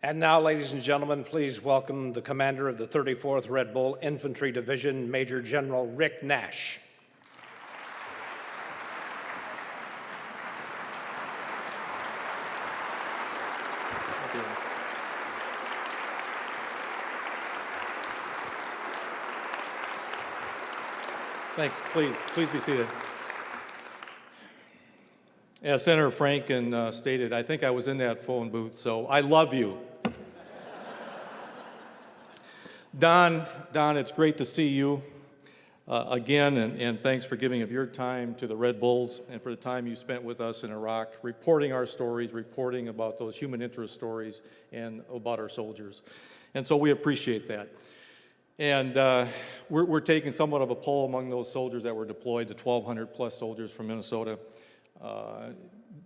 And now, ladies and gentlemen, please welcome the commander of the 34th Red Bull Infantry Division, Major General Rick Nash. Thanks. Please be seated. As Senator Franken stated, I think I was in that phone booth, so I love you. Don, it's great to see you again, and thanks for giving of your time to the Red Bulls and for the time you spent with us in Iraq, reporting our stories, reporting about those human interest stories and about our soldiers. And so we appreciate that. And we're taking somewhat of a poll among those soldiers that were deployed, the 1,200 plus soldiers from Minnesota.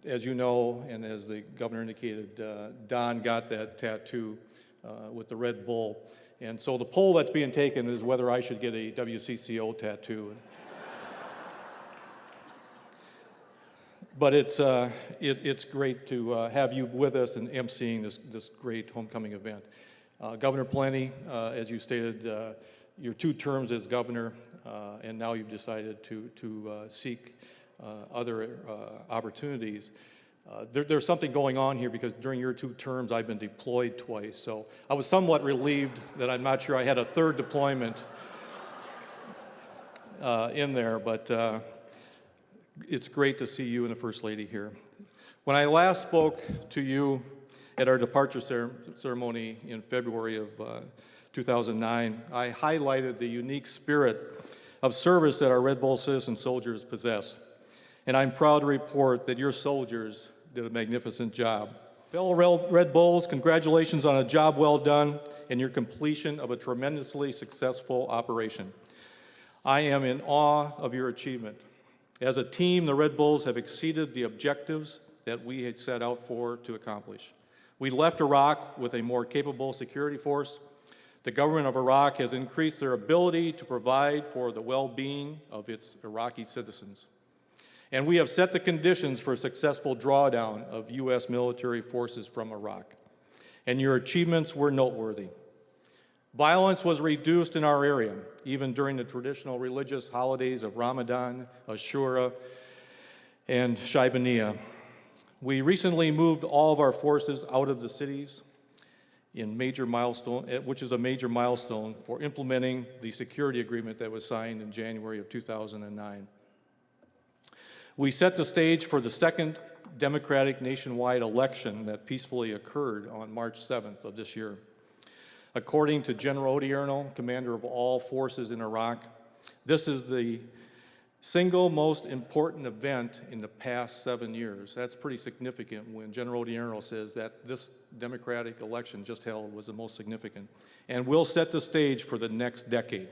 As you know, and as the governor indicated, Don got that tattoo with the Red Bull. And so the poll that's being taken is whether I should get a WCCO tattoo. But it's great to have you with us and emceeing this great homecoming event. Governor Plenty, as you stated, your 2 terms as governor, and now you've decided to seek other opportunities. There's something going on here because during your 2 terms I've been deployed twice, so I was somewhat relieved that I'm not sure I had a 3rd deployment in there, but it's great to see you and the First Lady here. When I last spoke to you at our departure ceremony in February of 2009, I highlighted the unique spirit of service that our Red Bull citizen soldiers possess. And I'm proud to report that your soldiers did a magnificent job. Fellow Red Bulls, congratulations on a job well done and your completion of a tremendously successful operation. I am in awe of your achievement. As a team, the Red Bulls have exceeded the objectives that we had set out to accomplish. We left Iraq with a more capable security force. The government of Iraq has increased their ability to provide for the well-being of its Iraqi citizens. And we have set the conditions for a successful drawdown of U.S. military forces from Iraq. And your achievements were noteworthy. Violence was reduced in our area, even during the traditional religious holidays of Ramadan, Ashura, and Shaibaniyah. We recently moved all of our forces out of the cities which is a major milestone for implementing the security agreement that was signed in January of 2009. We set the stage for the 2nd democratic nationwide election that peacefully occurred on March 7th of this year. According to General Odierno, commander of all forces in Iraq, this is the single most important event in the past 7 years. That's pretty significant when General Odierno says that this democratic election just held was the most significant, and will set the stage for the next decade.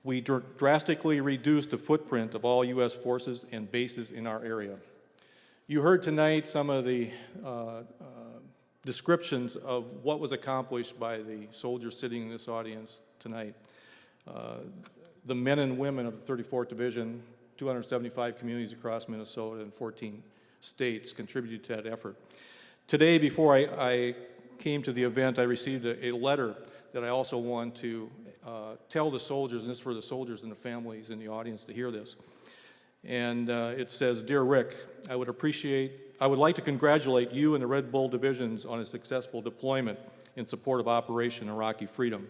We drastically reduced the footprint of all U.S. forces and bases in our area. You heard tonight some of the descriptions of what was accomplished by the soldiers sitting in this audience tonight. The men and women of the 34th Division, 275 communities across Minnesota and 14 states contributed to that effort. Today, before I came to the event, I received a letter that I also want to tell the soldiers, and this is for the soldiers and the families in the audience to hear this. And it says, "Dear Rick, I would like to congratulate you and the Red Bull divisions on a successful deployment in support of Operation Iraqi Freedom.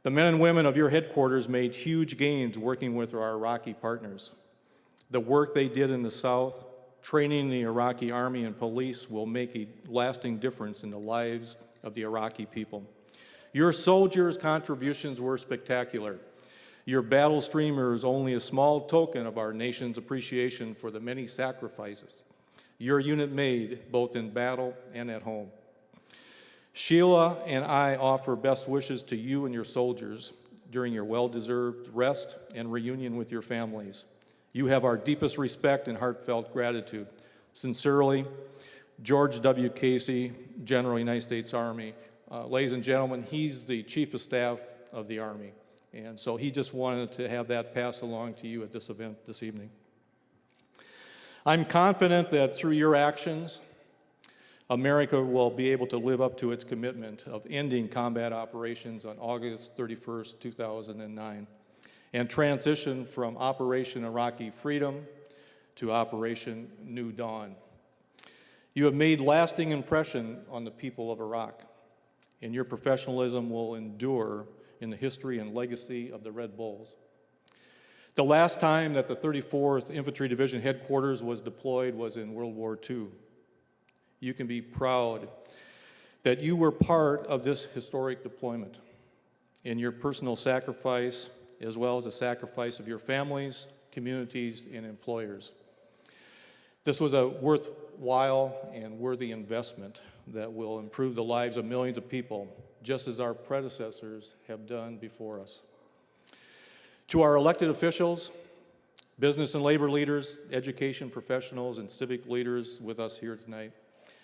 The men and women of your headquarters made huge gains working with our Iraqi partners. The work they did in the South, training the Iraqi army and police, will make a lasting difference in the lives of the Iraqi people. Your soldiers' contributions were spectacular. Your battle streamer is only a small token of our nation's appreciation for the many sacrifices your unit made, both in battle and at home. Sheila and I offer best wishes to you and your soldiers during your well-deserved rest and reunion with your families. You have our deepest respect and heartfelt gratitude. Sincerely, George W. Casey, General United States Army." Ladies and gentlemen, he's the Chief of Staff of the Army, and so he just wanted to have that pass along to you at this event this evening. I'm confident that through your actions, America will be able to live up to its commitment of ending combat operations on August 31st, 2009, and transition from Operation Iraqi Freedom to Operation New Dawn. You have made lasting impression on the people of Iraq, and your professionalism will endure in the history and legacy of the Red Bulls. The last time that the 34th Infantry Division headquarters was deployed was in World War II. You can be proud that you were part of this historic deployment in your personal sacrifice, as well as the sacrifice of your families, communities, and employers. This was a worthwhile and worthy investment that will improve the lives of millions of people, just as our predecessors have done before us. To our elected officials, business and labor leaders, education professionals, and civic leaders with us here tonight,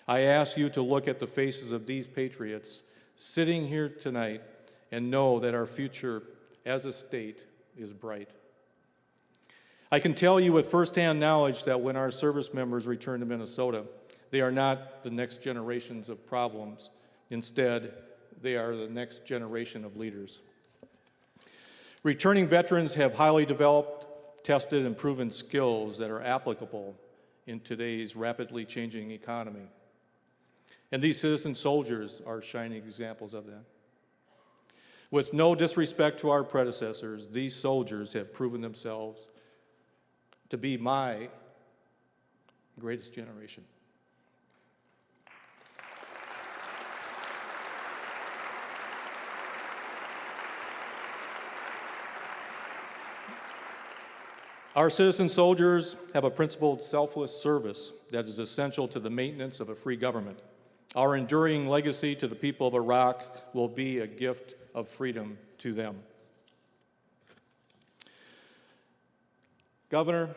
I ask you to look at the faces of these patriots sitting here tonight and know that our future as a state is bright. I can tell you with firsthand knowledge that when our service members return to Minnesota, they are not the next generations of problems. Instead, they are the next generation of leaders. Returning veterans have highly developed, tested, and proven skills that are applicable in today's rapidly changing economy. And these citizen soldiers are shining examples of that. With no disrespect to our predecessors, these soldiers have proven themselves to be my greatest generation. Our citizen soldiers have a principled, selfless service that is essential to the maintenance of a free government. Our enduring legacy to the people of Iraq will be a gift of freedom to them. Governor,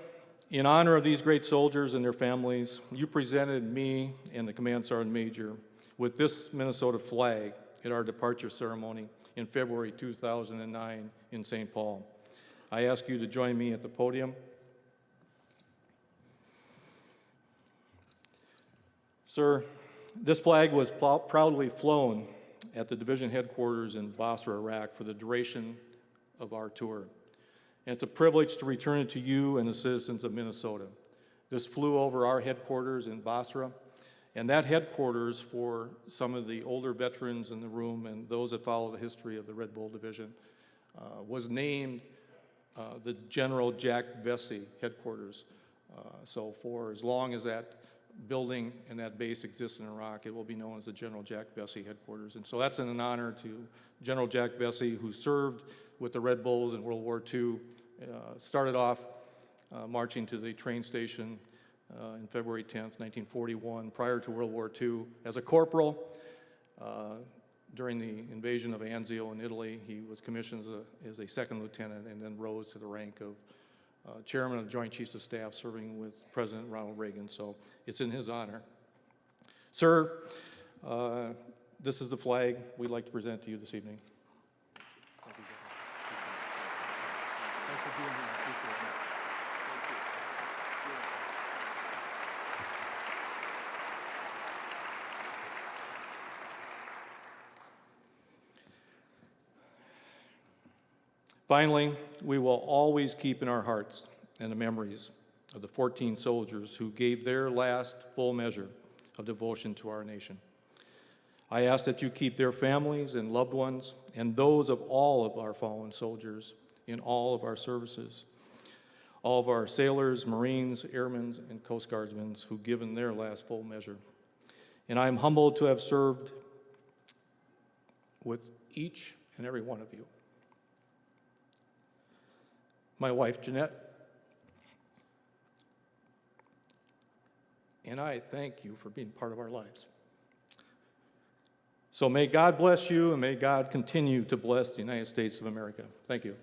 in honor of these great soldiers and their families, you presented me and the Command Sergeant Major with this Minnesota flag at our departure ceremony in February 2009 in St. Paul. I ask you to join me at the podium. Sir, this flag was proudly flown at the division headquarters in Basra, Iraq for the duration of our tour. And it's a privilege to return it to you and the citizens of Minnesota. This flew over our headquarters in Basra, and that headquarters, for some of the older veterans in the room and those that follow the history of the Red Bull Division, was named the General Jack Vesey headquarters. So for as long as that building and that base exists in Iraq, it will be known as the General Jack Vesey headquarters. And so that's an honor to General Jack Vesey, who served with the Red Bulls in World War II, started off marching to the train station in February 10th, 1941, prior to World War II. As a corporal, during the invasion of Anzio in Italy, he was commissioned as a second lieutenant and then rose to the rank of chairman of the Joint Chiefs of Staff, serving with President Ronald Reagan. So it's in his honor. Sir, this is the flag we'd like to present to you this evening. Thank you. Thanks for being here. Appreciate it. Finally, we will always keep in our hearts and the memories of the 14 soldiers who gave their last full measure of devotion to our nation. I ask that you keep their families and loved ones and those of all of our fallen soldiers in all of our services, all of our sailors, Marines, airmen, and Coast Guardsmen who've given their last full measure. And I am humbled to have served with each and every one of you. My wife, Jeanette, and I thank you for being part of our lives. So may God bless you, and may God continue to bless the United States of America. Thank you.